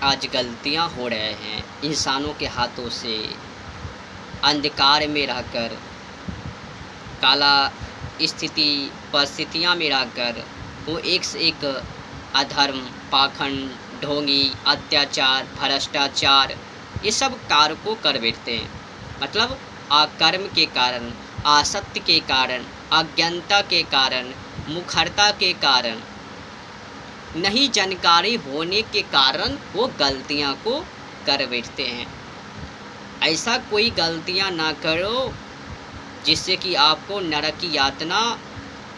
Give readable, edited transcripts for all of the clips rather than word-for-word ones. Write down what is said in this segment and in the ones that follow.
आज गलतियां हो रहे हैं इंसानों के हाथों से। अंधकार में रहकर, काला स्थिति परिस्थितियां में रहकर वो एक से एक अधर्म, पाखंड, ढोंगी, अत्याचार, भ्रष्टाचार ये सब कार्य को कर बैठते हैं। मतलब अकर्म के कारण, आसक्ति के कारण, अज्ञानता के कारण, मुखरता के कारण, नहीं जानकारी होने के कारण वो गलतियां को कर बैठते हैं। ऐसा कोई गलतियां ना करो जिससे कि आपको नरक की यातना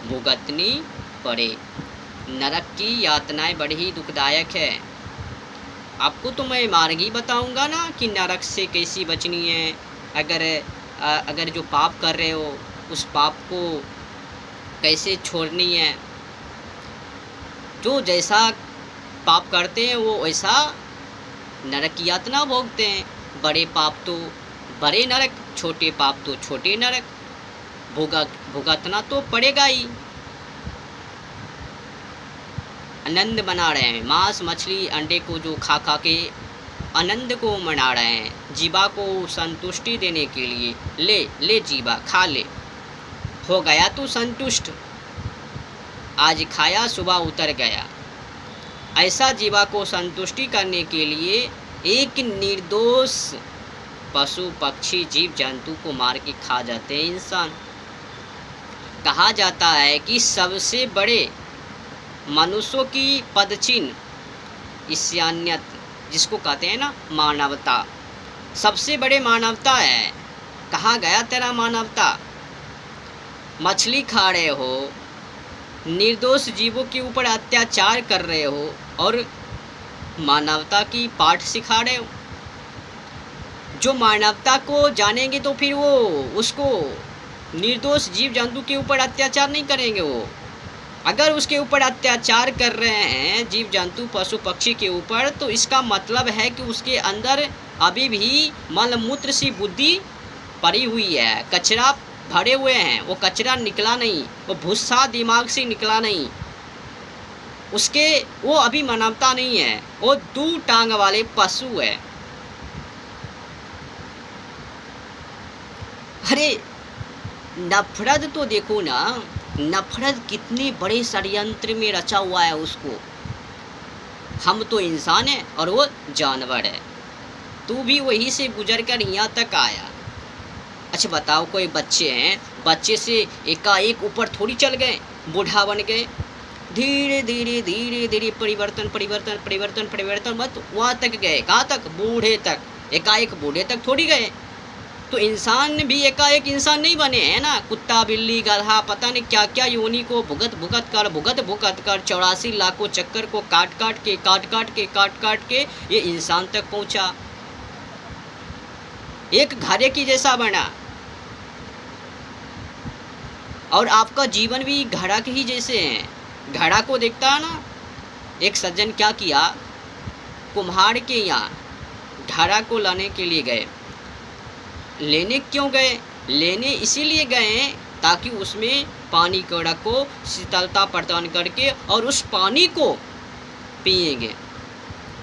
भुगतनी पड़े। नरक की यातनाएं बड़ी ही दुखदायक है। आपको तो मैं मार्ग ही बताऊंगा ना कि नरक से कैसी बचनी है। अगर जो पाप कर रहे हो उस पाप को कैसे छोड़नी है। जो जैसा पाप करते हैं वो वैसा नरक की यातना भोगते हैं। बड़े पाप तो बड़े नरक, छोटे पाप तो छोटे नरक, भुगतना तो पड़ेगा ही। आनंद मना रहे हैं, मांस मछली अंडे को जो खा खा के आनंद को मना रहे हैं, जीवा को संतुष्टि देने के लिए। ले ले जीवा खा ले, हो गया तो संतुष्ट, आज खाया सुबह उतर गया। ऐसा जीवा को संतुष्टि करने के लिए एक निर्दोष पशु पक्षी जीव जंतु को मार के खा जाते हैं इंसान। कहा जाता है कि सबसे बड़े मनुष्यों की पदचिन्ह ईशान्यत, जिसको कहते हैं ना मानवता, सबसे बड़े मानवता है। कहा गया तेरा मानवता। मछली खा रहे हो, निर्दोष जीवों के ऊपर अत्याचार कर रहे हो और मानवता की पाठ सिखा रहे हो। जो मानवता को जानेंगे तो फिर वो उसको निर्दोष जीव जंतु के ऊपर अत्याचार नहीं करेंगे। वो अगर उसके ऊपर अत्याचार कर रहे हैं जीव जंतु पशु पक्षी के ऊपर, तो इसका मतलब है कि उसके अंदर अभी भी मलमूत्र सी बुद्धि पड़ी हुई है, कचरा भरे हुए हैं। वो कचरा निकला नहीं, वो भूसा दिमाग से निकला नहीं, उसके वो अभी मानवता नहीं है, वो दो टांग वाले पशु है। अरे नफरत तो देखो ना, नफरत कितने बड़े षड्यंत्र में रचा हुआ है उसको। हम तो इंसान है और वो जानवर है। तू भी वहीं से गुजर कर यहाँ तक आया। अच्छा बताओ, कोई बच्चे हैं, बच्चे से एकाएक ऊपर थोड़ी चल गए, बूढ़ा बन गए। धीरे धीरे धीरे धीरे परिवर्तन परिवर्तन परिवर्तन परिवर्तन मत वहाँ तक गए। कहाँ तक? बूढ़े तक। एकाएक बूढ़े तक थोड़ी गए। तो इंसान भी एकाएक इंसान नहीं बने हैं ना। कुत्ता बिल्ली गधा पता नहीं क्या क्या योनि को भुगत भुगत कर 84 लाखों चक्कर को काट काट के ये इंसान तक पहुँचा, एक घड़े की जैसा बना। और आपका जीवन भी घड़ा के ही जैसे हैं। घड़ा को देखता है ना। एक सज्जन क्या किया, कुम्हार के यहाँ घड़ा को लाने के लिए गए। लेने क्यों गए? लेने इसीलिए गए ताकि उसमें पानी कड़ा को शीतलता प्रदान करके और उस पानी को पिएंगे।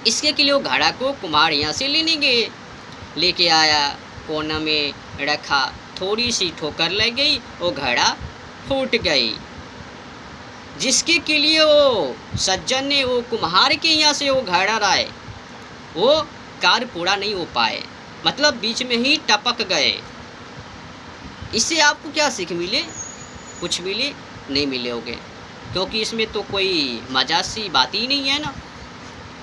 इसके के लिए वो घड़ा को कुम्हार यहाँ से लेने गए। लेके आया, कोना में रखा, थोड़ी सी ठोकर लग गई, वो घड़ा फूट गई। जिसके के लिए वो सज्जन ने वो कुम्हार के यहाँ से वो घड़ा लाए, वो कार्य पूरा नहीं हो पाए, मतलब बीच में ही टपक गए। इससे आपको क्या सीख मिले? कुछ मिले नहीं मिले होगे, क्योंकि इसमें तो कोई मजा सी बात ही नहीं है ना।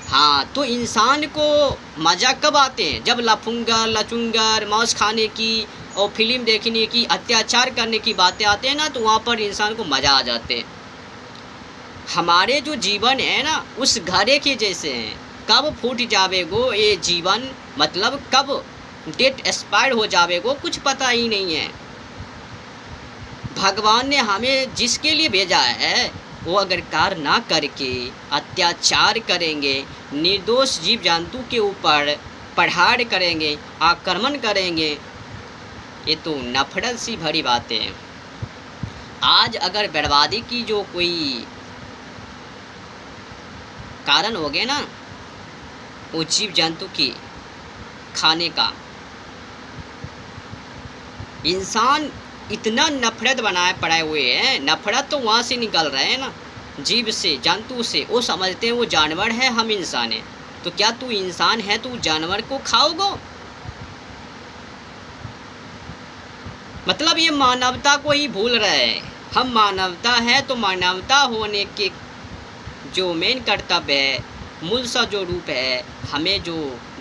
हाँ, तो इंसान को मज़ा कब आते हैं? जब लफुंगर लचुंगर मौज खाने की और फिल्म देखने की, अत्याचार करने की बातें आते हैं ना, तो वहाँ पर इंसान को मज़ा आ जाते हैं। हमारे जो जीवन है ना उस घड़े के जैसे हैं। कब फूट जावेगो ये जीवन, मतलब कब डेट एक्सपायर हो जावेगो कुछ पता ही नहीं है। भगवान ने हमें जिसके लिए भेजा है वो अगर कार्य ना करके अत्याचार करेंगे, निर्दोष जीव जंतु के ऊपर प्रहार करेंगे, आक्रमण करेंगे, ये तो नफरत सी भरी बातें हैं। आज अगर बर्बादी की जो कोई कारण हो गए ना, वो जीव जंतु की खाने का। इंसान इतना नफरत बनाए पड़े हुए हैं, नफरत तो वहाँ से निकल रहे हैं ना, जीव से, जंतु से। वो समझते हैं वो जानवर है, हम इंसान हैं। तो क्या तू इंसान है तो जानवर को खाओगे? मतलब ये मानवता को ही भूल रहे हैं। हम मानवता है तो मानवता होने के जो मेन कर्तव्य है, मूल सा जो रूप है, हमें जो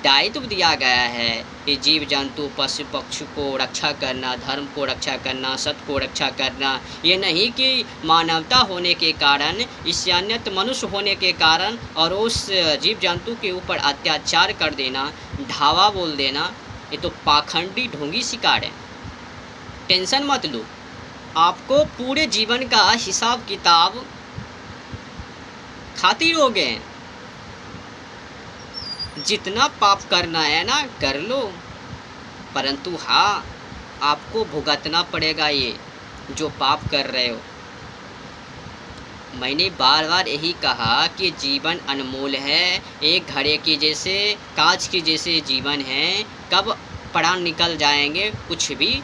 दायित्व दिया गया है, ये जीव जंतु पशु पक्षी को रक्षा करना, धर्म को रक्षा करना, सत्य को रक्षा करना। ये नहीं कि मानवता होने के कारण, इंसानियत मनुष्य होने के कारण और उस जीव जंतु के ऊपर अत्याचार कर देना, ढावा बोल देना, ये तो पाखंडी ढोंगी शिकार है। टेंशन मत लो, आपको पूरे जीवन का हिसाब किताब खातिर हो गए। जितना पाप करना है ना कर लो, परंतु हाँ, आपको भुगतना पड़ेगा ये जो पाप कर रहे हो। मैंने बार बार यही कहा कि जीवन अनमोल है, एक घड़े के जैसे, कांच के जैसे जीवन है। कब प्राण निकल जाएंगे कुछ भी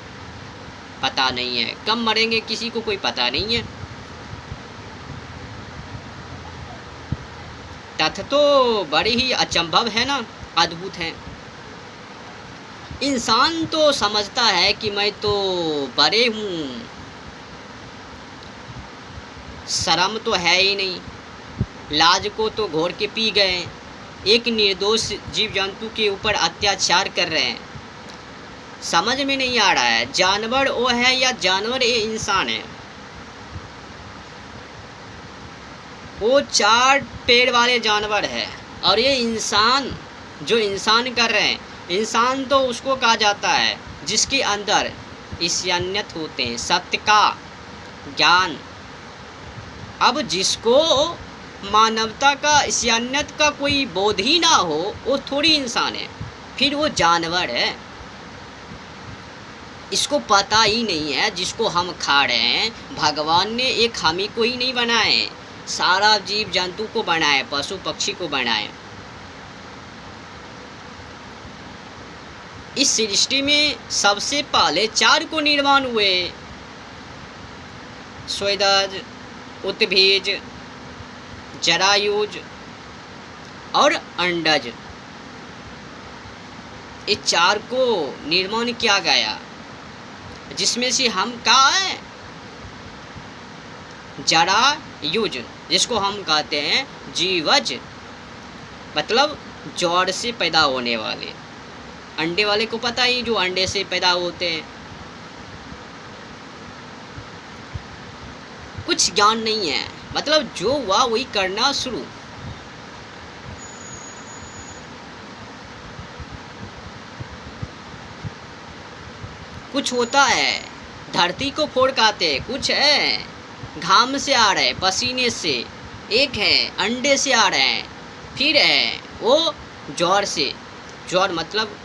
पता नहीं है, कब मरेंगे किसी को कोई पता नहीं है। तथ्य तो बड़ी ही अचंभव है ना, अद्भुत है। इंसान तो समझता है कि मैं तो बड़े हूँ, शर्म तो है ही नहीं, लाज को तो घोर के पी गए। एक निर्दोष जीव जंतु के ऊपर अत्याचार कर रहे हैं। समझ में नहीं आ रहा है, जानवर वो है या जानवर ये इंसान है? वो 4 पैर वाले जानवर है और ये इंसान जो इंसान कर रहे हैं, इंसान तो उसको कहा जाता है जिसके अंदर इंसानियत होते हैं, सत्य का ज्ञान। अब जिसको मानवता का, इंसानियत का कोई बोध ही ना हो, वो थोड़ी इंसान है, फिर वो जानवर है। इसको पता ही नहीं है जिसको हम खा रहे हैं। भगवान ने एक हामी को ही नहीं बनाए, सारा जीव जंतु को बनाए, पशु पक्षी को बनाए। इस सृष्टि में सबसे पहले 4 को निर्माण हुए, स्वेदज, उत्भिज, जरायुज और अंडज। ये 4 को निर्माण किया गया, जिसमें से हम क्या है? जरायुज, जिसको हम कहते हैं जीवज, मतलब जड़ से पैदा होने वाले। अंडे वाले को पता ही, जो अंडे से पैदा होते हैं। कुछ ज्ञान नहीं है, मतलब जो हुआ वही करना शुरू। कुछ होता है, धरती को फोड़ खाते हैं, कुछ है घाम से आ रहे, पसीने से, एक है अंडे से आ रहे हैं, फिर है वो जड़ से। जड़ मतलब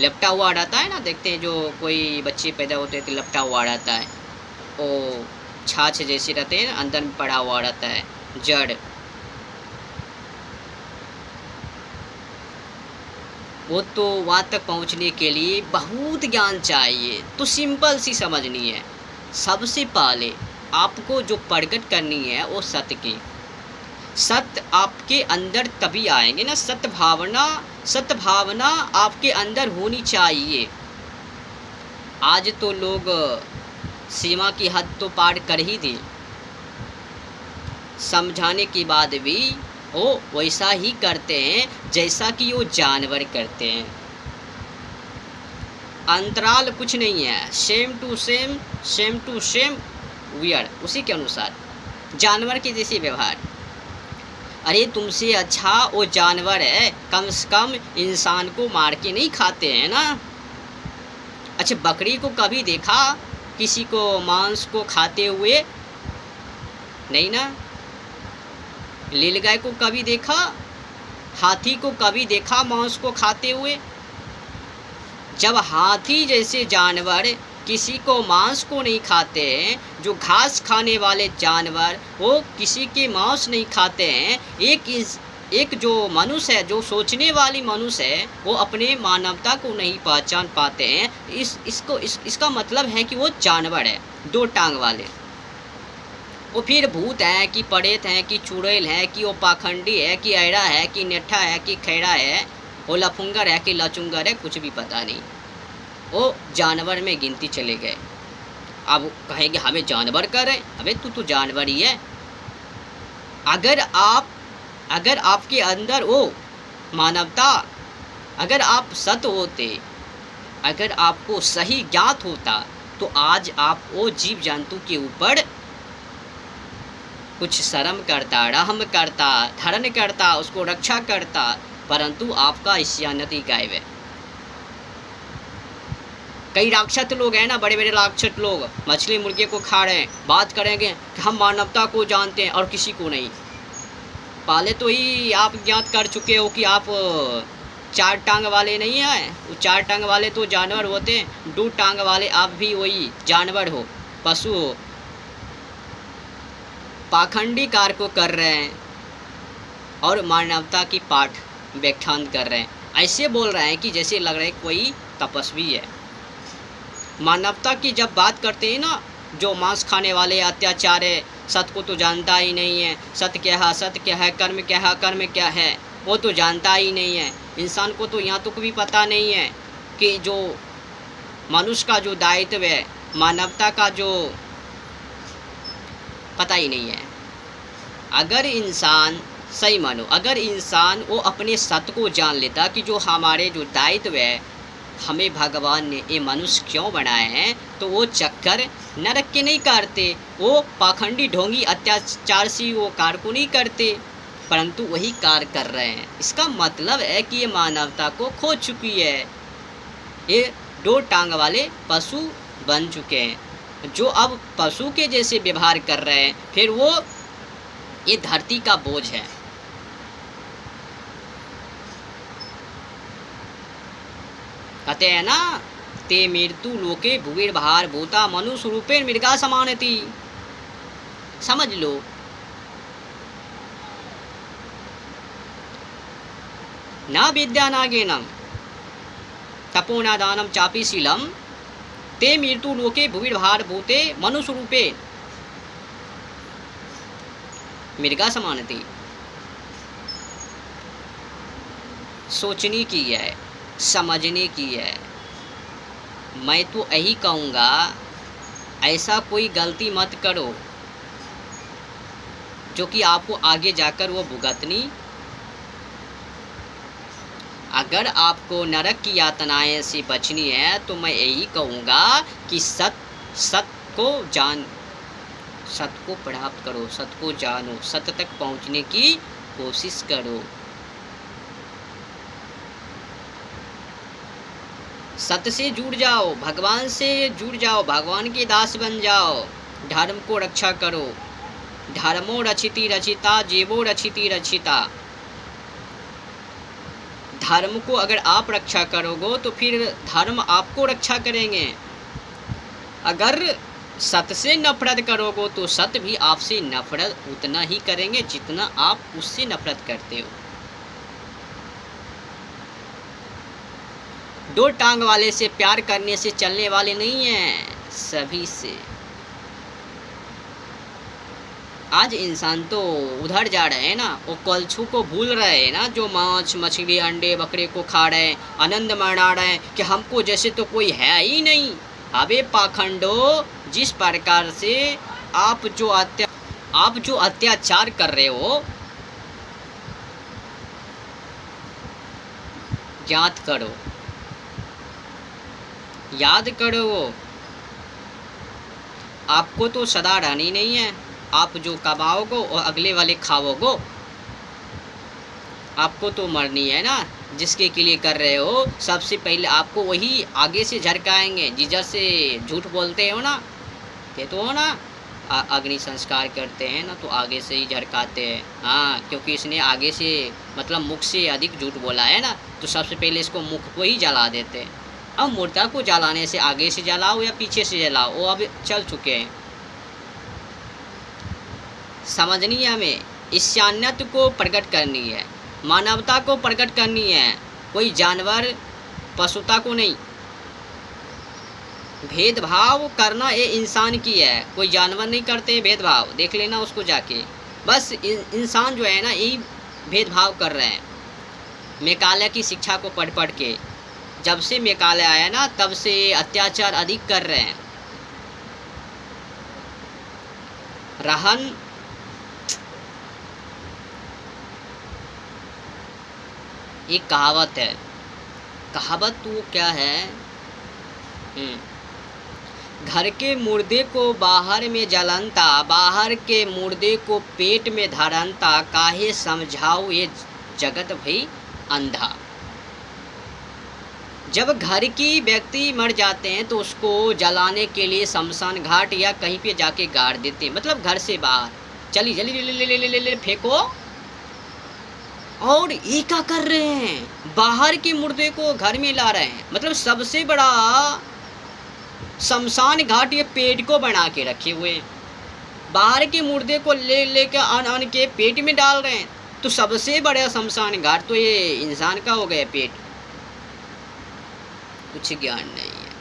लपटा हुआ रहता है ना, देखते हैं जो कोई बच्चे पैदा होते हैं तो लपटा हुआ रहता है, वो छाछ जैसे रहते हैं, अंदर में पड़ा हुआ रहता है जड़। वो तो वहाँ तक पहुँचने के लिए बहुत ज्ञान चाहिए। तो सिंपल सी समझनी है, सबसे पहले आपको जो प्रकट करनी है वो सत्य की। सत्य आपके अंदर तभी आएंगे ना, सत्य भावना आपके अंदर होनी चाहिए। आज तो लोग सीमा की हद तो पार कर ही दी, समझाने के बाद भी वो वैसा ही करते हैं जैसा कि वो जानवर करते हैं। अंतराल कुछ नहीं है, सेम टू सेम वियर, उसी के अनुसार जानवर के जैसे व्यवहार। अरे तुमसे अच्छा वो जानवर है, कम से कम इंसान को मार के नहीं खाते हैं ना। अच्छा, बकरी को कभी देखा किसी को मांस को खाते हुए? नहीं ना। नीलगाय को कभी देखा? हाथी को कभी देखा मांस को खाते हुए? जब हाथी जैसे जानवर किसी को मांस को नहीं खाते हैं, जो घास खाने वाले जानवर वो किसी के मांस नहीं खाते हैं, एक जो मनुष्य है, जो सोचने वाली मनुष्य है, वो अपने मानवता को नहीं पहचान पाते हैं। इसका मतलब है कि वो जानवर है, दो टांग वाले। वो फिर भूत हैं कि प्रेत हैं कि चुड़ैल हैं कि वो पाखंडी है कि ऐरा है कि नेठा है कि खैरा है, वो लफुंगर है कि लचुंगर है, कुछ भी पता नहीं। वो जानवर में गिनती चले गए। अब कहेंगे हमें जानवर कर रहे, अबे तू तो जानवर ही है। अगर आपके अंदर वो मानवता, अगर आप सत होते, अगर आपको सही ज्ञात होता, तो आज आप वो जीव जंतु के ऊपर कुछ शर्म करता, रहम करता, धरण करता, उसको रक्षा करता। परंतु आपका इसयानती गायब है। कई राक्षस लोग हैं ना, बड़े बड़े राक्षस लोग मछली मुर्गे को खा रहे हैं, बात करेंगे कि हम मानवता को जानते हैं और किसी को नहीं। पहले तो ही आप ज्ञात कर चुके हो कि आप चार टांग वाले नहीं हैं। वो चार टांग वाले तो जानवर होते हैं, दो टांग वाले आप भी वही जानवर हो, पशु हो। पाखंडी कार्य को कर रहे हैं और मानवता की पाठ व्याख्यान कर रहे हैं। ऐसे बोल रहे हैं कि जैसे लग रहा है कोई तपस्वी है। मानवता की जब बात करते हैं ना, जो मांस खाने वाले अत्याचार है, सत्य को तो जानता ही नहीं है। सत्य क्या है, सत्य क्या है, कर्म क्या है, कर्म क्या है, वो तो जानता ही नहीं है। इंसान को तो यहाँ तक भी पता नहीं है कि जो मनुष्य का जो दायित्व है, मानवता का जो पता ही नहीं है। अगर इंसान सही मानो, अगर इंसान वो अपने सत्य को जान लेता कि जो हमारे जो दायित्व है, हमें भगवान ने ये मनुष्य क्यों बनाए हैं, तो वो चक्कर नरक के नहीं काटते, वो पाखंडी ढोंगी अत्याचार से वो कार्य को नहीं करते, परंतु वही कार्य कर रहे हैं। इसका मतलब है कि ये मानवता को खो चुकी है। ये दो टांग वाले पशु बन चुके हैं, जो अब पशु के जैसे व्यवहार कर रहे हैं। फिर वो ये धरती का बोझ है। कहते हैं ना, ते मृत्यु लोके भुविर्भार भूता मनुष्य रूपेण मृगा समानति। समझ लो, ना विद्या ना ज्ञानम तपो न दानम चापि शीलम ते मृत्यु लोके भुविर्भार भूते मनुष्य रूपे मृगा समानति। सोचने की है, समझने की है। मैं तो यही कहूँगा, ऐसा कोई गलती मत करो जो कि आपको आगे जाकर वो भुगतनी। अगर आपको नरक की यातनाएं से बचनी है तो मैं यही कहूँगा कि सत्य को जान, सत्य को प्राप्त करो, सत्य को जानो, सत्य तक पहुँचने की कोशिश करो। सत्य से जुड़ जाओ, भगवान से जुड़ जाओ, भगवान के दास बन जाओ। धर्म को रक्षा करो। धर्मो रक्षिति रक्षिता जीवो रक्षिति रक्षिता। धर्म को अगर आप रक्षा करोगे तो फिर धर्म आपको रक्षा करेंगे। अगर सत्य से नफरत करोगे तो सत्य भी आपसे नफरत उतना ही करेंगे जितना आप उससे नफरत करते हो। दो टांग वाले से प्यार करने से चलने वाले नहीं हैं, सभी से। आज इंसान तो उधर जा रहे हैं ना, वो कलछू को भूल रहे हैं ना, जो मांस मछली अंडे बकरे को खा रहे हैं, आनंद मना रहे हैं कि हमको जैसे तो कोई है ही नहीं। अबे पाखंडो, जिस प्रकार से आप जो अत्याचार कर रहे हो, ज्ञात करो, याद करो। आपको तो सदा रहनी नहीं है। आप जो कमाओगे और अगले वाले खाओगे, आपको तो मरनी है ना। जिसके के लिए कर रहे हो, सबसे पहले आपको वही आगे से झटकाएंगे। जिधर से झूठ बोलते हो ना, कहते हो ना अग्नि संस्कार करते हैं ना, तो आगे से ही झटकाते हैं। हाँ, क्योंकि इसने आगे से मतलब मुख से अधिक झूठ बोला है ना, तो सबसे पहले इसको मुख को ही जला देते हैं। अब मुर्दा को जलाने से आगे से जलाओ या पीछे से जलाओ, वो अब चल चुके हैं। समझनी है हमें, ईशान्यत को प्रकट करनी है। मानवता को प्रकट करनी है, कोई जानवर पशुता को नहीं। भेदभाव करना ये इंसान की है, कोई जानवर नहीं करते भेदभाव, देख लेना उसको जाके। बस इंसान जो है ना यही भेदभाव कर रहे हैं। मेकाले की शिक्षा को पढ़ पढ़ के, जब से मेकाले आया ना तब से अत्याचार अधिक कर रहे हैं। रहन एक कहावत है, कहावत वो क्या है, घर के मुर्दे को बाहर में जलनता, बाहर के मुर्दे को पेट में धरनता, काहे समझाओ ये जगत भई अंधा। जब घर की व्यक्ति मर जाते हैं तो उसको जलाने के लिए शमशान घाट या कहीं पे जाके गाड़ देते हैं, मतलब घर से बाहर, चली जल्दी ले ले ले ले ले ले फेंको। और ये क्या कर रहे हैं, बाहर के मुर्दे को घर में ला रहे हैं, मतलब सबसे बड़ा शमशान घाट ये पेट को बना के रखे हुए, बाहर के मुर्दे को ले लेकर आन के पेट में डाल रहे हैं। तो सबसे बड़ा शमशान घाट तो ये इंसान का हो गया पेट। कुछ ज्ञान नहीं है।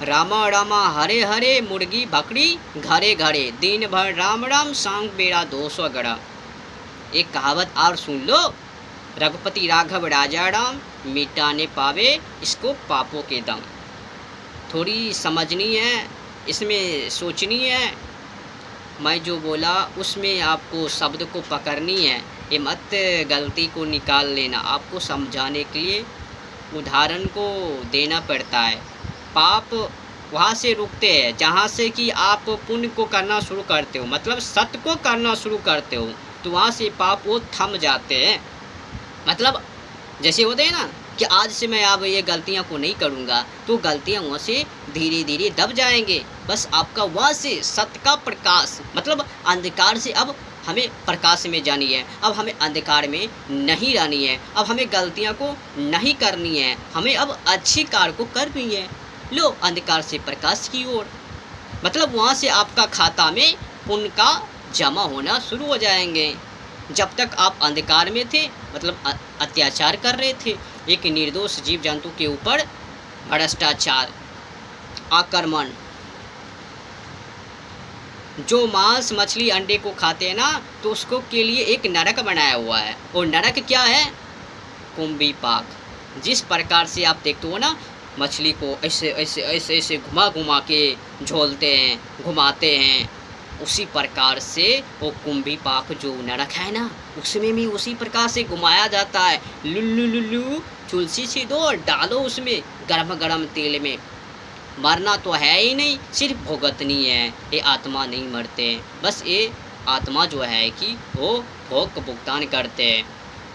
रामा रामा हरे हरे, मुर्गी बकरी घरे घरे, दिन भर राम राम, सांग बेड़ा 200 गड़ा। एक कहावत और सुन लो, रघुपति राघव राजा राम, मिटाने पावे इसको पापों के दम। थोड़ी समझनी है, इसमें सोचनी है। मैं जो बोला उसमें आपको शब्द को पकड़नी है, ये मत गलती को निकाल लेना। आपको समझाने के लिए उदाहरण को देना पड़ता है। पाप वहाँ से रुकते हैं जहाँ से कि आप पुण्य को करना शुरू करते हो, मतलब सत्य को करना शुरू करते हो, तो वहाँ से पाप वो थम जाते हैं। मतलब जैसे होते हैं ना कि आज से मैं अब ये गलतियाँ को नहीं करूँगा, तो गलतियाँ वहाँ से धीरे धीरे दब जाएंगे। बस आपका वहाँ से सत्य का प्रकाश, मतलब अंधकार से अब हमें प्रकाश में जानी है, अब हमें अंधकार में नहीं रहनी है, अब हमें गलतियाँ को नहीं करनी है, हमें अब अच्छी कार्य को करनी है। लो अंधकार से प्रकाश की ओर, मतलब वहाँ से आपका खाता में पुण्य का जमा होना शुरू हो जाएंगे। जब तक आप अंधकार में थे, मतलब अत्याचार कर रहे थे, एक निर्दोष जीव जंतु के ऊपर भ्रष्टाचार, आक्रमण, जो मांस मछली अंडे को खाते हैं ना, तो उसको के लिए एक नरक बनाया हुआ है। और नरक क्या है, कुंभी पाक। जिस प्रकार से आप देखते हो ना, मछली को ऐसे ऐसे ऐसे ऐसे घुमा घुमा के झोलते हैं, घुमाते हैं, उसी प्रकार से वो कुंभी पाक जो नरक है ना, उसमें भी उसी प्रकार से घुमाया जाता है। लुल्लू लुल्लू तुलसी से दो और डालो उसमें गरम गरम तेल में। मरना तो है ही नहीं, सिर्फ भुगतनी है। ये आत्मा नहीं मरते, बस ये आत्मा जो है कि वो भोग भुगतान करते हैं।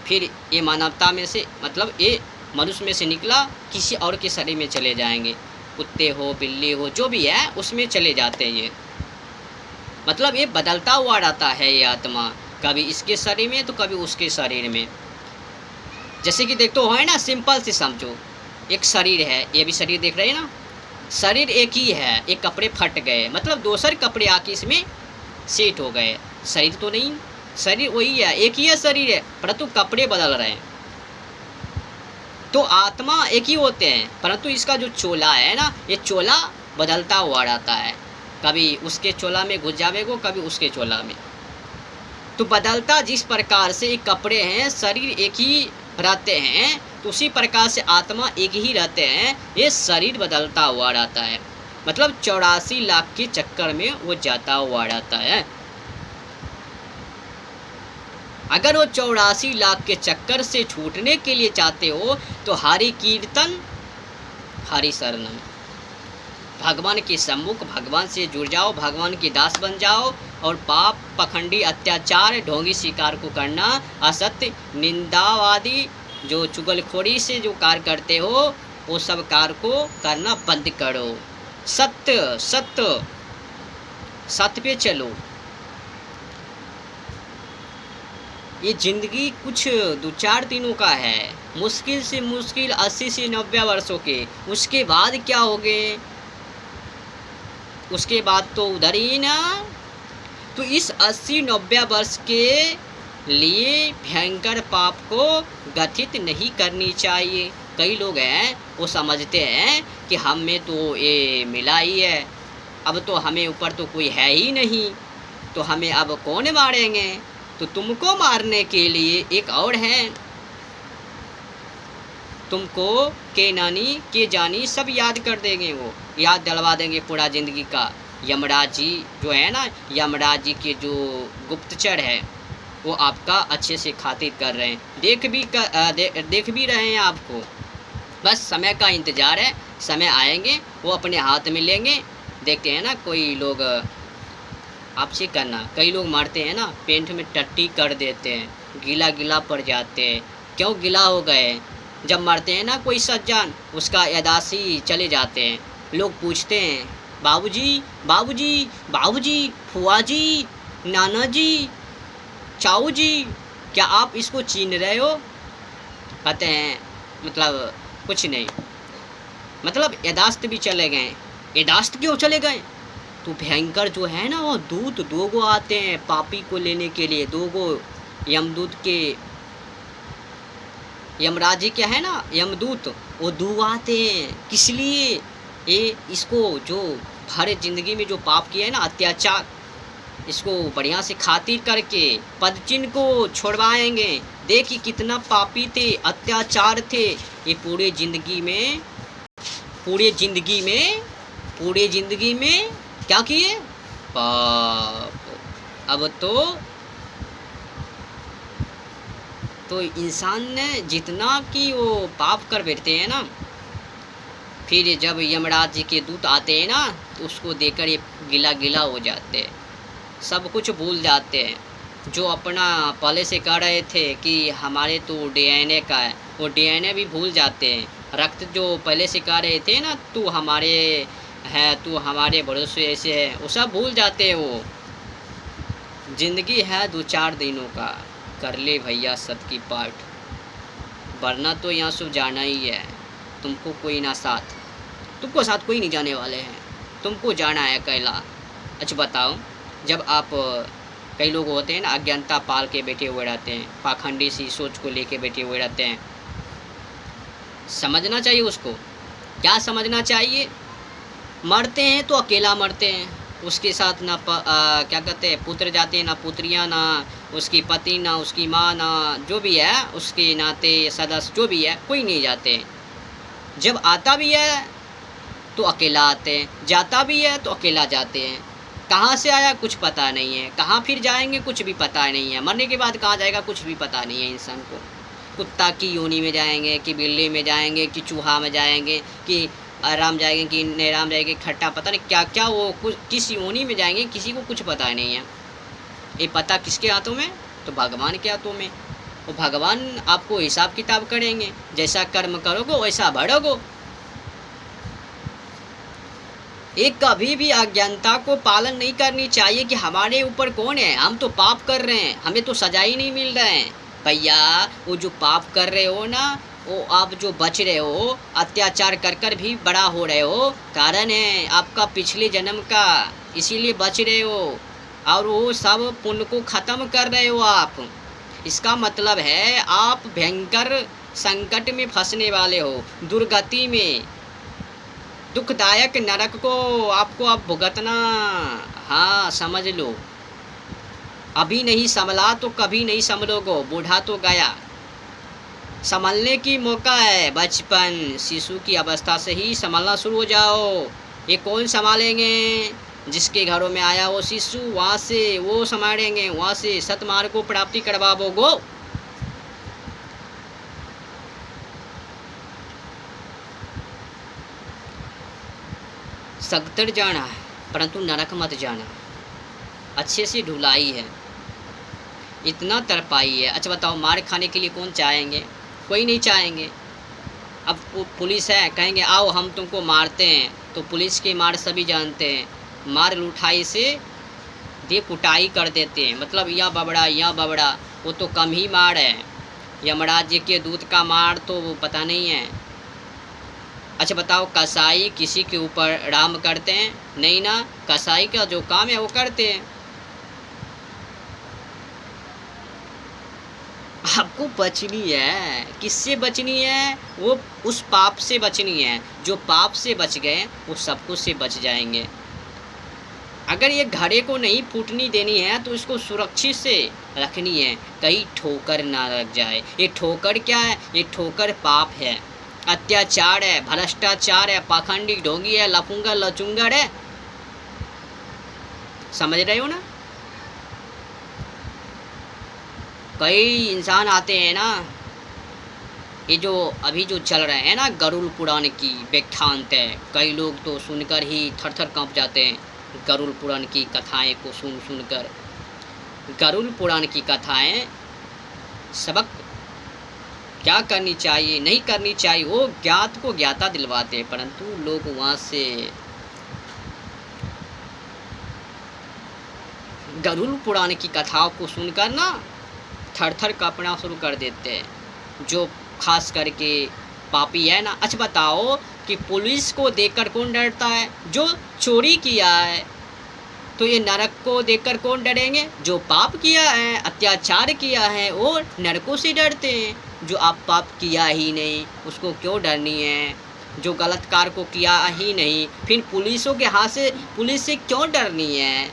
फिर ये मानवता में से, मतलब ये मनुष्य में से निकला किसी और के शरीर में चले जाएंगे, कुत्ते हो बिल्ली हो जो भी है उसमें चले जाते हैं। ये मतलब ये बदलता हुआ रहता है ये आत्मा, कभी इसके शरीर में तो कभी उसके शरीर में। जैसे कि देखते हो है ना, सिंपल से समझो, एक शरीर है, ये भी शरीर देख रहे हैं ना, शरीर एक ही है, एक कपड़े फट गए, मतलब दूसरे कपड़े आके इसमें सेट हो गए। शरीर तो नहीं, शरीर वही है, एक ही है शरीर है, परंतु कपड़े बदल रहे हैं। तो आत्मा एक ही होते हैं, परंतु इसका जो चोला है ना, ये चोला बदलता हुआ रहता है, कभी उसके चोला में घुस जाएगा, कभी उसके चोला में। तो बदलता जिस प्रकार से कपड़े हैं, शरीर एक ही रहते हैं, तो उसी प्रकार से आत्मा एक ही रहते हैं, ये शरीर बदलता हुआ रहता है। मतलब 84 लाख के चक्कर में वो जाता हुआ रहता है। अगर वो 84 लाख के चक्कर से छूटने के लिए चाहते हो तो हरि कीर्तन हरि शरणम, भगवान के सम्मुख भगवान से जुड़ जाओ, भगवान के दास बन जाओ, और पाप पखंडी अत्याचार ढोंगी शिकार को करना, असत्य निंदावादी जो चुगलखोरी से जो कार्य करते हो, वो सब कार्य को करना बंद करो। सत्य सत्य सत्य पे चलो। ये ज़िंदगी कुछ 2-4 दिनों का है, मुश्किल से मुश्किल 80 से 90 वर्षों के, उसके बाद क्या होगे उसके बाद तो उधर ही ना। तो इस 80-90 वर्ष के लिए भयंकर पाप को गठित नहीं करनी चाहिए। कई लोग हैं वो समझते हैं कि हम में तो ये मिला ही है, अब तो हमें ऊपर तो कोई है ही नहीं, तो हमें अब कौन मारेंगे। तो तुमको मारने के लिए एक और है, तुमको के नानी के जानी सब याद कर देंगे, वो याद दिलवा देंगे पूरा ज़िंदगी का। यमराज जी जो है ना, यमराज जी के जो गुप्तचर है वो आपका अच्छे से खातिर कर रहे हैं, देख भी रहे हैं आपको। बस समय का इंतज़ार है, समय आएंगे वो अपने हाथ में लेंगे। देखते हैं ना कोई लोग, आपसे करना, कई लोग मारते हैं ना पेंट में टट्टी कर देते हैं, गीला गीला पड़ जाते हैं। क्यों गीला हो गए? जब मारते हैं ना कोई सज्जन, उसका यादाशी चले जाते हैं। लोग पूछते हैं बाबूजी बाबूजी बाबूजी, फुआ जी, नाना जी, चाऊ जी, क्या आप इसको छीन रहे हो? कहते हैं मतलब कुछ नहीं, मतलब यादाश्त भी चले गए। यादाश्त क्यों चले गए? तो भयंकर जो है ना वो दूत 2 गो आते हैं पापी को लेने के लिए, 2 गो यमदूत के, यमराज जी क्या है ना यमदूत, वो 2 आते हैं। किस लिए? ये इसको जो हर ज़िंदगी में जो पाप किया है ना अत्याचार, इसको बढ़िया से खातिर करके पद चिन्ह को छोड़वाएंगे। देखिए कितना पापी थे, अत्याचार थे ये पूरे ज़िंदगी में, पूरे ज़िंदगी में क्या किए? पाप। अब तो इंसान ने जितना कि वो पाप कर बैठते हैं ना, फिर जब यमराज जी के दूत आते हैं ना तो उसको देखकर ये गिला गिला हो जाते हैं, सब कुछ भूल जाते हैं। जो अपना पहले से कह रहे थे कि हमारे तो DNA का है, वो DNA भी भूल जाते हैं। रक्त जो पहले से कह रहे थे ना तू हमारे है, तू हमारे भरोसे ऐसे है, वो सब भूल जाते हैं। वो ज़िंदगी है 2-4 दिनों का, कर ले भैया सत की पाठ, वरना तो यहाँ से जाना ही है। तुमको कोई ना साथ, तुमको साथ कोई नहीं जाने वाले हैं, तुमको जाना है अकेला। अच्छा बताओ, जब आप, कई लोग होते हैं ना अज्ञानता पाल के बैठे हुए रहते हैं, पाखंडी सी सोच को लेके बैठे हुए रहते हैं। समझना चाहिए उसको। क्या समझना चाहिए? मरते हैं तो अकेला मरते हैं, उसके साथ ना क्या कहते हैं पुत्र जाते हैं, ना पुत्रियाँ, ना उसकी पति, ना उसकी माँ, ना जो भी है उसके नाते सदस्य जो भी है, कोई नहीं जाते। जब आता भी है तो अकेला आते हैं, जाता भी है तो अकेला जाते हैं। कहाँ से आया कुछ पता नहीं है, कहाँ फिर जाएंगे कुछ भी पता नहीं है, मरने के बाद कहाँ जाएगा कुछ भी पता नहीं है इंसान को। कुत्ता की योनि में जाएंगे कि बिल्ली में जाएंगे कि चूहा में जाएंगे कि आराम जाएंगे कि नैराम जाएंगे, खट्टा पता नहीं क्या क्या, वो कुछ किस योनि में जाएंगे किसी को कुछ पता नहीं है। ये पता किसके हाथों में? तो भगवान के हाथों में। वो भगवान आपको हिसाब किताब करेंगे, जैसा कर्म करोगे वैसा भरोगे। एक कभी भी अज्ञानता को पालन नहीं करनी चाहिए कि हमारे ऊपर कौन है, हम तो पाप कर रहे हैं, हमें तो सजा ही नहीं मिल रहा है। भैया वो जो पाप कर रहे हो ना, वो आप जो बच रहे हो, अत्याचार कर कर भी बड़ा हो रहे हो, कारण है आपका पिछले जन्म का, इसीलिए बच रहे हो। और वो सब पुण्य को ख़त्म कर रहे हो आप। इसका मतलब है आप भयंकर संकट में फंसने वाले हो, दुर्गति में, दुखदायक नरक को आपको अब भुगतना। हाँ समझ लो, अभी नहीं संभला तो कभी नहीं संभलोगे, बूढ़ा तो गया। संभलने की मौका है, बचपन शिशु की अवस्था से ही संभलना शुरू हो जाओ। ये कौन संभालेंगे? जिसके घरों में आया वो शिशु, वहाँ से वो संभालेंगे, वहाँ से सतमार्ग को प्राप्ति करवाओगो। सगतर जाना है परंतु नरक मत जाना, अच्छे से ढुलाई है, इतना तरपाई है। अच्छा बताओ, मार खाने के लिए कौन चाहेंगे? कोई नहीं चाहेंगे। अब पुलिस है, कहेंगे आओ हम तुमको मारते हैं, तो पुलिस की मार सभी जानते हैं, मार लुठाई से दे कुटाई कर देते हैं, मतलब यहाँ बबड़ा यहाँ बबड़ा, वो तो कम ही मार है। यमराज जी के दूत का मार तो वो पता नहीं है। अच्छा बताओ, कसाई किसी के ऊपर राम करते हैं? नहीं ना, कसाई का जो काम है वो करते हैं। आपको बचनी है, किससे बचनी है? वो उस पाप से बचनी है। जो पाप से बच गए वो सब कुछ से बच जाएंगे। अगर ये घड़े को नहीं फूटनी देनी है तो इसको सुरक्षित से रखनी है, कहीं ठोकर ना लग जाए। ये ठोकर क्या है? ये ठोकर पाप है, अत्याचार है, भ्रष्टाचार है, पाखंडी ढोंगी है, लफूंगा लचुंगर है। समझ रहे हो ना? कई इंसान आते हैं ना, ये जो अभी जो चल रहे हैं ना गरुड़ पुराण की व्याख्यांत है, कई लोग तो सुनकर ही थर थर काँप जाते हैं। गरुड़ पुराण की कथाएं को सुन सुनकर, गरुड़ पुराण की कथाएं सबक क्या करनी चाहिए नहीं करनी चाहिए वो ज्ञात को ज्ञाता दिलवाते हैं, परंतु लोग वहाँ से गरुड़ पुराण की कथाओं को सुनकर ना थर थर काँपना शुरू कर देते हैं, जो खास करके पापी है ना। अच्छा बताओ कि पुलिस को देखकर कौन डरता है? जो चोरी किया है। तो ये नरक को देखकर कौन डरेंगे? जो पाप किया है, अत्याचार किया है, वो नरकों से डरते हैं। जो आप पाप किया ही नहीं उसको क्यों डरनी है? जो गलत कार्य को किया ही नहीं फिर पुलिसों के हाथ से, पुलिस से क्यों डरनी है?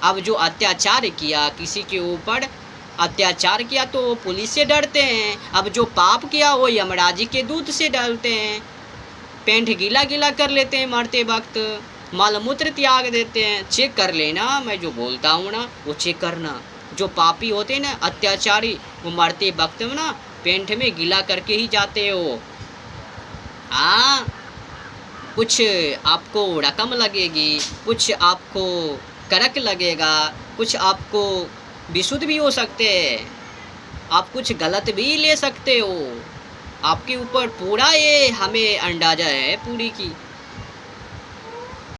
अब जो अत्याचार किया, किसी के ऊपर अत्याचार किया तो वो पुलिस से डरते हैं। अब जो पाप किया वो यमराज के दूत से डरते हैं। पेंट गीला गीला कर लेते हैं मरते वक्त, मलमूत्र त्याग देते हैं। चेक कर लेना, मैं जो बोलता हूँ ना वो चेक करना। जो पापी होते हैं ना, अत्याचारी, वो मरते वक्त में ना पेंट में गीला करके ही जाते हो। हाँ, कुछ आपको रकम लगेगी, कुछ आपको करक लगेगा, कुछ आपको विशुद्ध भी हो सकते हैं, आप कुछ गलत भी ले सकते हो। आपके ऊपर पूरा ये हमें अंदाजा है पूरी की।